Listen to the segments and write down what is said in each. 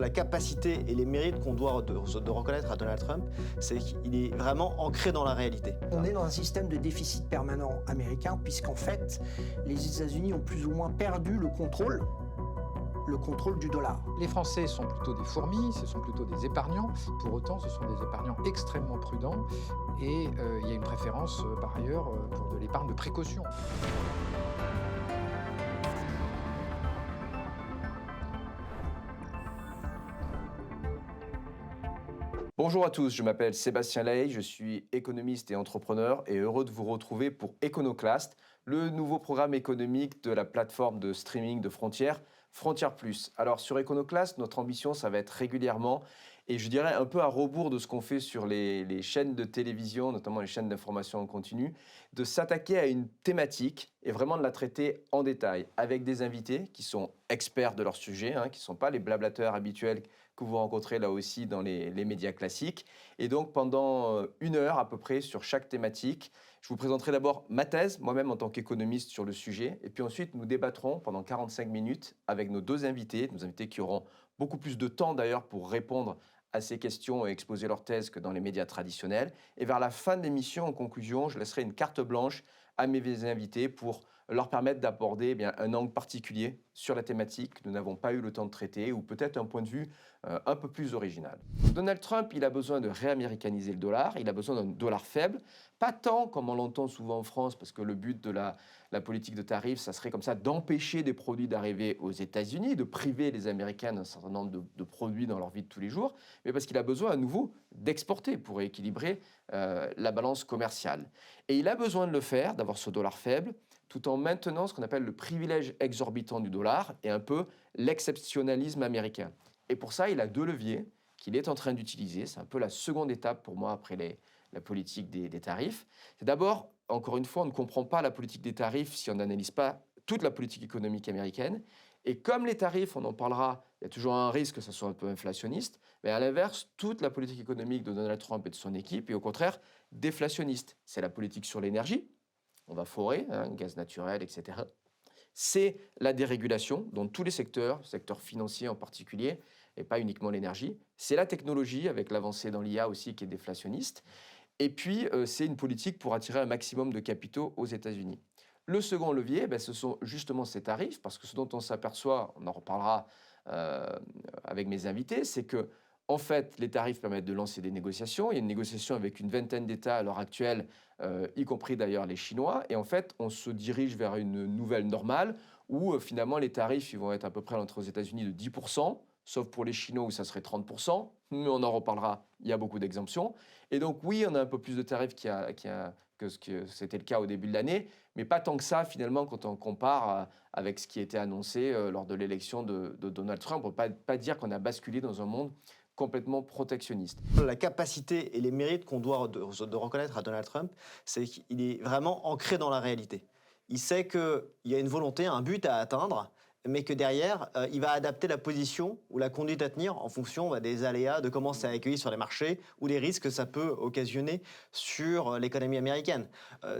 La capacité et les mérites qu'on doit de reconnaître à Donald Trump, c'est qu'il est vraiment ancré dans la réalité. On est dans un système de déficit permanent américain, puisqu'en fait, les États-Unis ont plus ou moins perdu le contrôle du dollar. Les Français sont plutôt des fourmis, ce sont plutôt des épargnants. Pour autant, ce sont des épargnants extrêmement prudents et il y a une préférence par ailleurs pour de l'épargne de précaution. Bonjour à tous, je m'appelle Sébastien Lahaye, je suis économiste et entrepreneur et heureux de vous retrouver pour Econoclast, le nouveau programme économique de la plateforme de streaming de Frontières, Frontières Plus. Alors sur Econoclast, notre ambition, ça va être régulièrement, et je dirais un peu à rebours de ce qu'on fait sur les chaînes de télévision, notamment les chaînes d'information en continu, de s'attaquer à une thématique et vraiment de la traiter en détail, avec des invités qui sont experts de leur sujet, qui ne sont pas les blablateurs habituels que vous rencontrez là aussi dans les médias classiques. Et donc pendant 1 heure à peu près sur chaque thématique, je vous présenterai d'abord ma thèse, moi-même en tant qu'économiste sur le sujet, et puis ensuite nous débattrons pendant 45 minutes avec nos deux invités qui auront beaucoup plus de temps d'ailleurs pour répondre à ces questions et exposer leur thèse que dans les médias traditionnels. Et vers la fin de l'émission, en conclusion, je laisserai une carte blanche à mes invités pour leur permettre d'aborder un angle particulier sur la thématique que nous n'avons pas eu le temps de traiter ou peut-être un point de vue un peu plus original. Donald Trump, il a besoin de réaméricaniser le dollar, il a besoin d'un dollar faible, pas tant comme on l'entend souvent en France, parce que le but de la politique de tarifs, ça serait comme ça d'empêcher des produits d'arriver aux États-Unis, de priver les Américains d'un certain nombre de produits dans leur vie de tous les jours, mais parce qu'il a besoin à nouveau d'exporter pour équilibrer la balance commerciale. Et il a besoin de le faire, d'avoir ce dollar faible, tout en maintenant ce qu'on appelle le privilège exorbitant du dollar et un peu l'exceptionnalisme américain. Et pour ça, il a deux leviers qu'il est en train d'utiliser. C'est un peu la seconde étape pour moi après la politique des tarifs. C'est d'abord, encore une fois, on ne comprend pas la politique des tarifs si on n'analyse pas toute la politique économique américaine. Et comme les tarifs, on en parlera, il y a toujours un risque que ça soit un peu inflationniste, mais à l'inverse, toute la politique économique de Donald Trump et de son équipe est au contraire déflationniste. C'est la politique sur l'énergie, on va forer, gaz naturel, etc. C'est la dérégulation dans tous les secteurs, le secteur financier en particulier, et pas uniquement l'énergie. C'est la technologie, avec l'avancée dans l'IA aussi, qui est déflationniste. Et puis, c'est une politique pour attirer un maximum de capitaux aux États-Unis. Le second levier, ce sont justement ces tarifs, parce que ce dont on s'aperçoit, on en reparlera avec mes invités, c'est que en fait, les tarifs permettent de lancer des négociations. Il y a une négociation avec une vingtaine d'États à l'heure actuelle, y compris d'ailleurs les Chinois. Et en fait, on se dirige vers une nouvelle normale où finalement les tarifs ils vont être à peu près entre aux États-Unis de 10%, sauf pour les Chinois où ça serait 30%. Mais on en reparlera, il y a beaucoup d'exemptions. Et donc oui, on a un peu plus de tarifs que ce que c'était le cas au début de l'année, mais pas tant que ça finalement quand on compare avec ce qui était annoncé lors de l'élection de Donald Trump. On ne peut pas dire qu'on a basculé dans un monde complètement protectionniste. La capacité et les mérites qu'on doit de reconnaître à Donald Trump, c'est qu'il est vraiment ancré dans la réalité. Il sait qu'il y a une volonté, un but à atteindre, mais que derrière, il va adapter la position ou la conduite à tenir en fonction des aléas, de comment c'est accueilli sur les marchés ou des risques que ça peut occasionner sur l'économie américaine.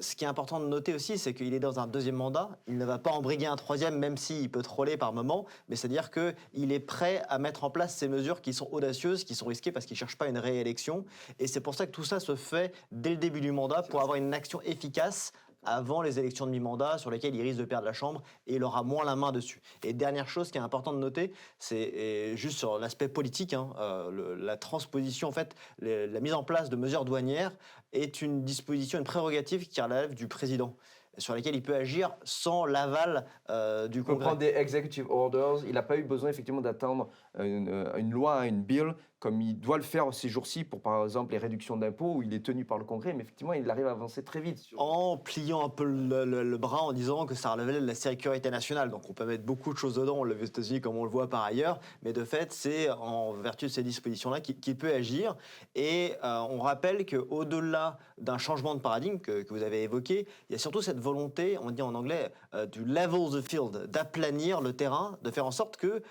Ce qui est important de noter aussi, c'est qu'il est dans un deuxième mandat. Il ne va pas embriguer un troisième, même s'il peut troller par moment, mais c'est-à-dire qu'il est prêt à mettre en place ces mesures qui sont audacieuses, qui sont risquées parce qu'il ne cherche pas une réélection. Et c'est pour ça que tout ça se fait dès le début du mandat pour avoir une action efficace avant les élections de mi-mandat sur lesquelles il risque de perdre la Chambre et il aura moins la main dessus. Et dernière chose qui est importante de noter, c'est juste sur l'aspect politique, la transposition, en fait, la mise en place de mesures douanières est une disposition, une prérogative qui relève du président, sur lesquelles il peut agir sans l'aval du Il peut Congrès. prendre des executive orders. Il n'a pas eu besoin effectivement d'attendre une loi, une bill, comme il doit le faire ces jours-ci pour par exemple les réductions d'impôts où il est tenu par le Congrès, mais effectivement il arrive à avancer très vite. En pliant un peu le bras en disant que ça relevait de la sécurité nationale. Donc on peut mettre beaucoup de choses dedans, on le veut aux États-Unis comme on le voit par ailleurs, mais de fait c'est en vertu de ces dispositions-là qu'il peut agir. Et on rappelle qu'au-delà d'un changement de paradigme que vous avez évoqué, il y a surtout cette volonté, on dit en anglais, du level the field, d'aplanir le terrain, de faire en sorte que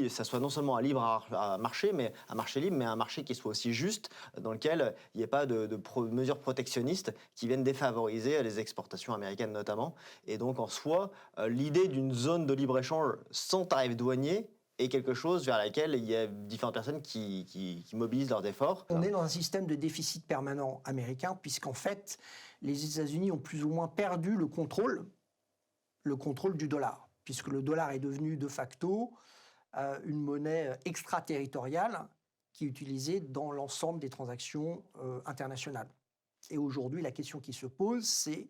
ça soit non seulement un marché, mais un marché libre, mais un marché qui soit aussi juste, dans lequel il n'y ait pas de mesures protectionnistes qui viennent défavoriser les exportations américaines notamment. Et donc en soi, l'idée d'une zone de libre-échange sans tarif douanier est quelque chose vers laquelle il y a différentes personnes qui mobilisent leurs efforts. On est dans un système de déficit permanent américain, puisqu'en fait, les États-Unis ont plus ou moins perdu le contrôle du dollar, puisque le dollar est devenu de facto une monnaie extraterritoriale qui est utilisée dans l'ensemble des transactions internationales. Et aujourd'hui, la question qui se pose, c'est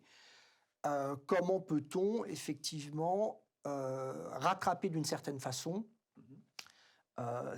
comment peut-on effectivement rattraper d'une certaine façon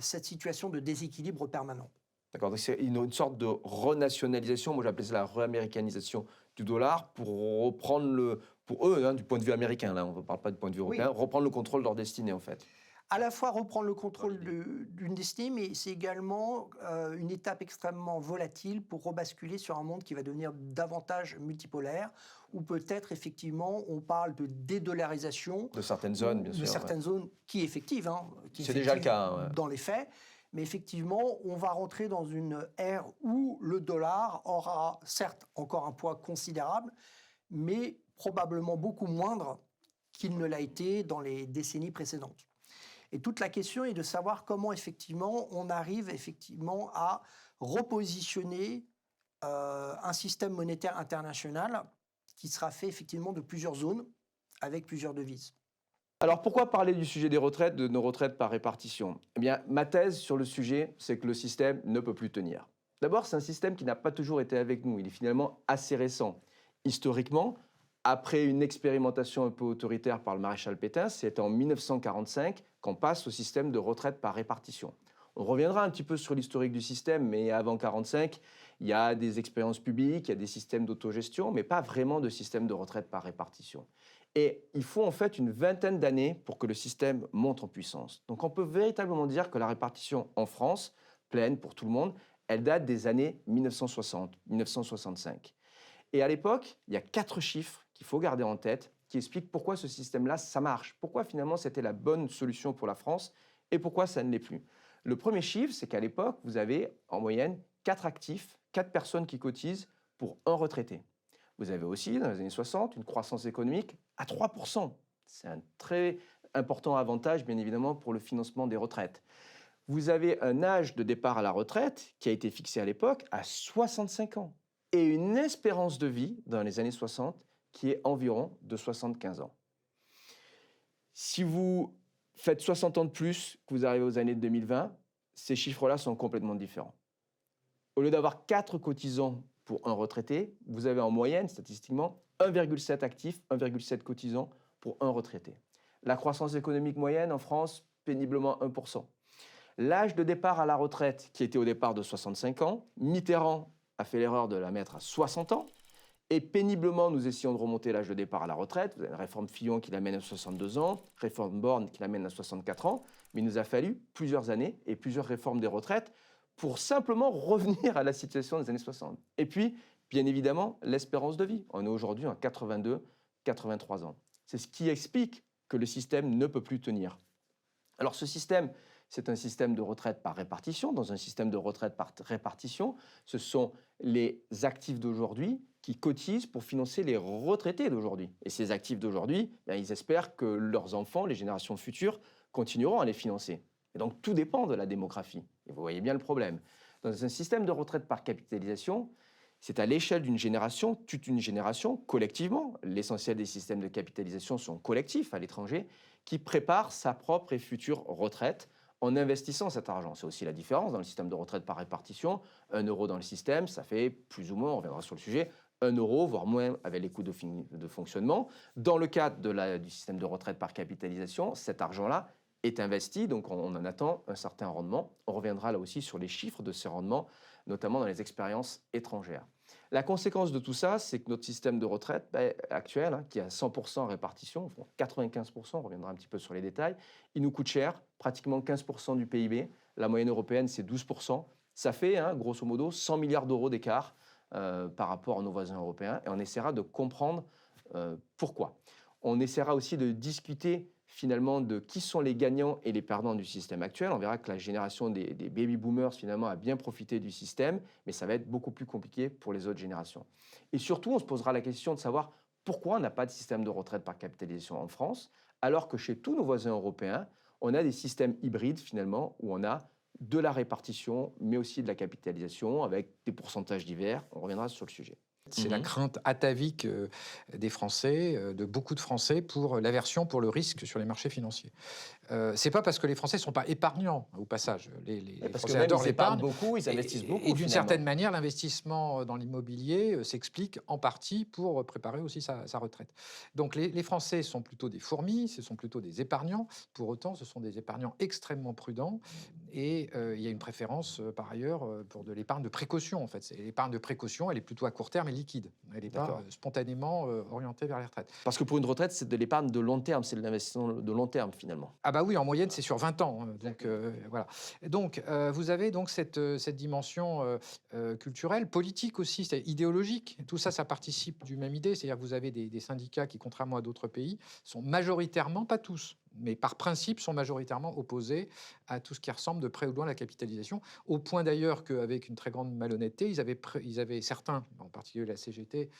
cette situation de déséquilibre permanent. D'accord, donc c'est une sorte de renationalisation, moi j'appelais ça la réaméricanisation du dollar pour reprendre pour eux, hein, du point de vue américain, là on ne parle pas du point de vue européen, reprendre le contrôle de leur destinée en fait. À la fois reprendre le contrôle d'une destinée, mais c'est également une étape extrêmement volatile pour rebasculer sur un monde qui va devenir davantage multipolaire, où peut-être effectivement on parle de dédollarisation. De certaines zones, bien sûr. De certaines zones qui est effective. C'est déjà le cas. Ouais. Dans les faits. Mais effectivement, on va rentrer dans une ère où le dollar aura certes encore un poids considérable, mais probablement beaucoup moindre qu'il ne l'a été dans les décennies précédentes. Et toute la question est de savoir comment effectivement on arrive effectivement à repositionner un système monétaire international qui sera fait effectivement de plusieurs zones avec plusieurs devises. Alors pourquoi parler du sujet des retraites, de nos retraites par répartition? Eh bien, ma thèse sur le sujet, c'est que le système ne peut plus tenir. D'abord, c'est un système qui n'a pas toujours été avec nous. Il est finalement assez récent. Historiquement, après une expérimentation un peu autoritaire par le maréchal Pétain, c'est en 1945 qu'on passe au système de retraite par répartition. On reviendra un petit peu sur l'historique du système, mais avant 1945, il y a des expériences publiques, il y a des systèmes d'autogestion, mais pas vraiment de système de retraite par répartition. Et il faut en fait une vingtaine d'années pour que le système monte en puissance. Donc on peut véritablement dire que la répartition en France, pleine pour tout le monde, elle date des années 1960, 1965. Et à l'époque, il y a 4 chiffres qu'il faut garder en tête qui expliquent pourquoi ce système-là, ça marche. Pourquoi finalement c'était la bonne solution pour la France et pourquoi ça ne l'est plus. Le premier chiffre, c'est qu'à l'époque, vous avez en moyenne 4 actifs, 4 personnes qui cotisent pour un retraité. Vous avez aussi, dans les années 60, une croissance économique à 3%. C'est un très important avantage, bien évidemment, pour le financement des retraites. Vous avez un âge de départ à la retraite qui a été fixé à l'époque à 65 ans et une espérance de vie dans les années 60 qui est environ de 75 ans. Si vous faites 60 ans de plus, que vous arrivez aux années 2020, ces chiffres-là sont complètement différents. Au lieu d'avoir 4 cotisants pour un retraité, vous avez en moyenne, statistiquement, 1,7 actifs, 1,7 cotisants pour un retraité. La croissance économique moyenne en France, péniblement 1%. L'âge de départ à la retraite, qui était au départ de 65 ans, Mitterrand a fait l'erreur de la mettre à 60 ans, et péniblement, nous essayons de remonter l'âge de départ à la retraite. Vous avez une réforme Fillon qui l'amène à 62 ans, réforme Borne qui l'amène à 64 ans, mais il nous a fallu plusieurs années et plusieurs réformes des retraites pour simplement revenir à la situation des années 60. Et puis, bien évidemment, l'espérance de vie. On est aujourd'hui en 82, 83 ans. C'est ce qui explique que le système ne peut plus tenir. Alors ce système, c'est un système de retraite par répartition. Dans un système de retraite par répartition, ce sont les actifs d'aujourd'hui qui cotisent pour financer les retraités d'aujourd'hui. Et ces actifs d'aujourd'hui, ils espèrent que leurs enfants, les générations futures, continueront à les financer. Et donc tout dépend de la démographie. Et vous voyez bien le problème. Dans un système de retraite par capitalisation, c'est à l'échelle d'une génération, toute une génération, collectivement, l'essentiel des systèmes de capitalisation sont collectifs à l'étranger, qui prépare sa propre et future retraite en investissant cet argent. C'est aussi la différence dans le système de retraite par répartition. 1 euro dans le système, ça fait plus ou moins, on reviendra sur le sujet, 1 euro, voire moins avec les coûts de fonctionnement. Dans le cadre du système de retraite par capitalisation, cet argent-là est investi, donc on en attend un certain rendement. On reviendra là aussi sur les chiffres de ces rendements, notamment dans les expériences étrangères. La conséquence de tout ça, c'est que notre système de retraite actuel, qui est à 100% en répartition, 95%, on reviendra un petit peu sur les détails, il nous coûte cher, pratiquement 15% du PIB. La moyenne européenne, c'est 12%. Ça fait, grosso modo, 100 milliards d'euros d'écart par rapport à nos voisins européens. Et on essaiera de comprendre pourquoi. On essaiera aussi de discuter finalement de qui sont les gagnants et les perdants du système actuel. On verra que la génération des baby boomers finalement a bien profité du système, mais ça va être beaucoup plus compliqué pour les autres générations. Et surtout, on se posera la question de savoir pourquoi on n'a pas de système de retraite par capitalisation en France, alors que chez tous nos voisins européens, on a des systèmes hybrides finalement où on a de la répartition, mais aussi de la capitalisation avec des pourcentages divers. On reviendra sur le sujet. C'est la crainte atavique des Français, de beaucoup de Français, pour l'aversion pour le risque sur les marchés financiers. C'est pas parce que les Français sont pas épargnants, au passage. Les Parce que Français même adorent ils épargnent l'épargne. beaucoup, ils investissent beaucoup. Et d'une finalement. certaine manière, l'investissement dans l'immobilier s'explique en partie pour préparer aussi sa retraite. Donc les Français sont plutôt des fourmis, ce sont plutôt des épargnants. Pour autant, ce sont des épargnants extrêmement prudents. Et il y a une préférence, par ailleurs, pour de l'épargne de précaution. En fait, l'épargne de précaution, elle est plutôt à court terme et liquide. Elle n'est pas D'accord. spontanément orientée vers les retraites. Parce que pour une retraite, c'est de l'épargne de long terme, c'est de l'investissement de long terme finalement. Ah bah oui, en moyenne, c'est sur 20 ans. Donc voilà. Donc vous avez donc cette dimension culturelle, politique aussi, c'est idéologique. Tout ça, ça participe du même idée. C'est-à-dire que vous avez des syndicats qui, contrairement à d'autres pays, sont majoritairement, pas tous, mais par principe, sont majoritairement opposés à tout ce qui ressemble de près ou de loin à la capitalisation, au point d'ailleurs qu'avec une très grande malhonnêteté, ils avaient certains, en particulier la CGT,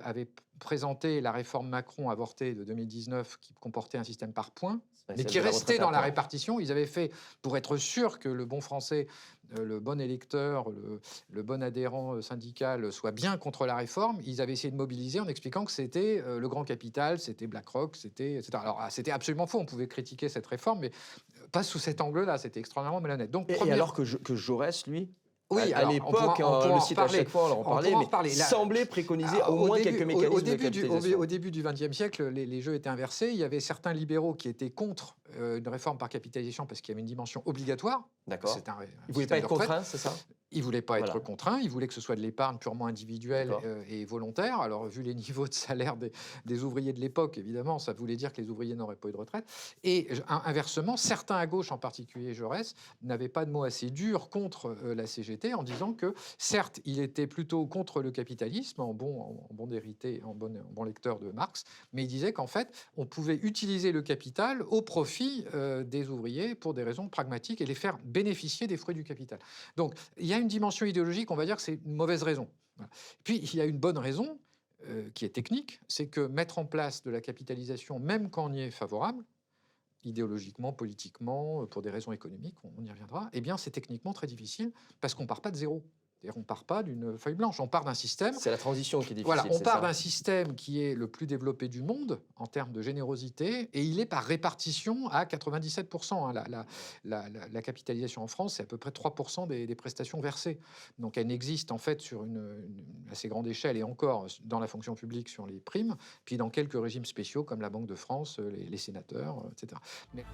avaient présenté la réforme Macron avortée de 2019 qui comportait un système par points, mais qui restait dans la répartition. Ils avaient fait, pour être sûr que le bon Français, le bon électeur, le bon adhérent syndical soit bien contre la réforme, ils avaient essayé de mobiliser en expliquant que c'était le grand capital, c'était BlackRock, c'était etc. Alors c'était absolument faux, on pouvait critiquer cette réforme, mais pas sous cet angle-là, c'était extrêmement malhonnête. Donc, Et alors que Jaurès, lui, oui, à l'époque, le site à chaque fois, on en parlait, mais semblait préconiser au moins quelques mécanismes de capitalisation. Au début du XXe siècle, les jeux étaient inversés. Il y avait certains libéraux qui étaient contre une réforme par capitalisation parce qu'il y avait une dimension obligatoire. D'accord. Ils ne voulaient système pas de être retraite. contraints, c'est ça? Ils ne voulaient pas Voilà. être contraints, ils voulaient que ce soit de l'épargne purement individuelle D'accord. et volontaire. Alors, vu les niveaux de salaire des ouvriers de l'époque, évidemment, ça voulait dire que les ouvriers n'auraient pas eu de retraite. Et inversement, certains à gauche, en particulier Jaurès, n'avaient pas de mots assez durs contre la CGT en disant que, certes, il était plutôt contre le capitalisme, en bon hérité, en bon lecteur de Marx, mais il disait qu'en fait, on pouvait utiliser le capital au profit des ouvriers pour des raisons pragmatiques et les faire bénéficier des fruits du capital. Donc, il y a une dimension idéologique, on va dire que c'est une mauvaise raison. Voilà. Puis, il y a une bonne raison qui est technique, c'est que mettre en place de la capitalisation, même quand on y est favorable, idéologiquement, politiquement, pour des raisons économiques, on y reviendra, eh bien, c'est techniquement très difficile parce qu'on ne part pas de zéro. On ne part pas d'une feuille blanche, on part d'un système. C'est la transition qui est difficile. Voilà, on part d'un système qui est le plus développé du monde en termes de générosité, et il est par répartition à 97%. Hein. La capitalisation en France, c'est à peu près 3% des prestations versées. Donc elle n'existe en fait sur une assez grande échelle, et encore dans la fonction publique sur les primes, puis dans quelques régimes spéciaux comme la Banque de France, les sénateurs, etc. Mais...